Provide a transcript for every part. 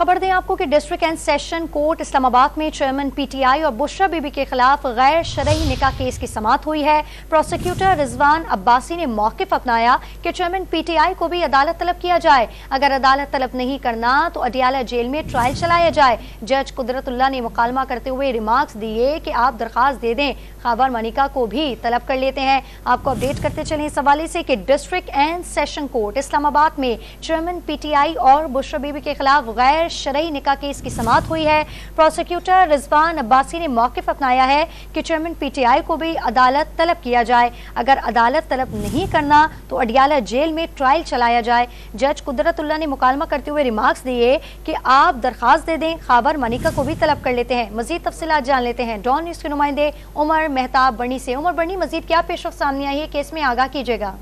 खबर दें आपको कि district and session court Islamabad में चेयरमैन पीटीआई और बुशरा बीबी के खिलाफ गैर शरई निकाह केस की समाअत हुई है। प्रोसिक्यूटर रिजवान अब्बासी ने मौक़िफ़ अपनाया कि चेयरमैन पीटीआई को भी अदालत तलब किया जाए। अगर अदालत तलब नहीं करना तो अडियाला जेल में ट्रायल चलाया जाए। जज कुदरतुल्लाह ने मुकालमा करते हुए रिमार्क्स दिए कि आप दरख्वास्त दे दें, खबर मनिका को भी तलब कर लेते हैं। आपको अपडेट करते चलें इस हवाले से कि district and session court Islamabad में चेयरमैन पीटीआई और बुशरा बीबी के खिलाफ गैर शरई निकाह केस की समाअत हुई है। प्रोसिक्यूटर रिजवान अब्बासी ने मौक़िफ़ अपनाया है कि चेयरमैन पीटीआई को भी अदालत तलब किया जाए। अगर अदालत तलब नहीं करना तो अडियाला जेल में ट्रायल चलाया जाए। जज कुदरतुल्लाह ने मुकालमा करते हुए रिमार्क्स दिए कि आप दरख्वास्त दे दें, खबर मनिका को भी तलब कर लेते हैं। मजीद तफसीलात जान लेते हैं डॉन न्यूज़ के नुमाइंदे उमर मेहताब बर्नी से। उमर बर्नी, मजीद क्या पेशरफ्त सामने आई है, केस में आगाह कीजिएगा।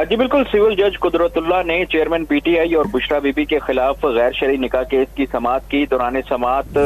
जी बिल्कुल, सिविल जज कुदरतुल्लाह ने चेयरमैन पीटीआई और बुशरा बीबी के खिलाफ गैर शरई निकाह केस की समाअत की। दौरान समाअत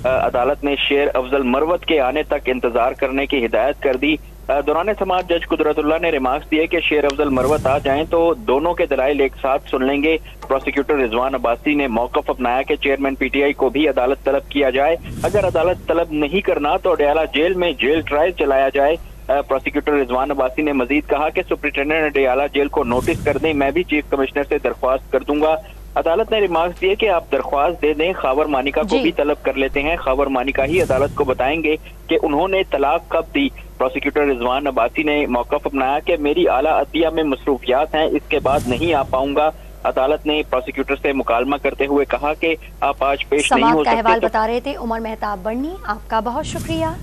अदालत ने शेर अफजल मरवत के आने तक इंतजार करने की हिदायत कर दी। दौरान समाअत जज कुदरतुल्लाह ने रिमार्क्स दिए कि शेर अफजल मरवत आ जाएं तो दोनों के दलाइल एक साथ सुन लेंगे। प्रोसिक्यूटर रिजवान अब्बासी ने मौक़िफ़ अपनाया कि चेयरमैन पीटीआई को भी अदालत तलब किया जाए। अगर अदालत तलब नहीं करना तो अडियाला जेल में जेल ट्रायल चलाया जाए। प्रोसिक्यूटर रिजवान अब्बासी ने मजीद कहा कि सुप्रिंटेंडेंट अडियाला जेल को नोटिस कर दें, मैं भी चीफ कमिश्नर से दरख्वास्त कर दूंगा। अदालत ने रिमार्क्स दिए कि आप दरख्वास्त दे दें, खबर मानिका को भी तलब कर लेते हैं। खबर मानिका ही अदालत को बताएंगे कि उन्होंने तलाक कब दी। प्रोसिक्यूटर रिजवान अब्बासी ने मौक़िफ़ अपनाया कि मेरी आला अदलिया में मसरूफियात हैं, इसके बाद नहीं आ पाऊंगा। अदालत ने प्रोसिक्यूटर से मुकालमा करते हुए कहा कि आप आज पेश नहीं हो सकते। अहवाल बता रहे थे उमर मेहताब बर्नी, आपका बहुत शुक्रिया।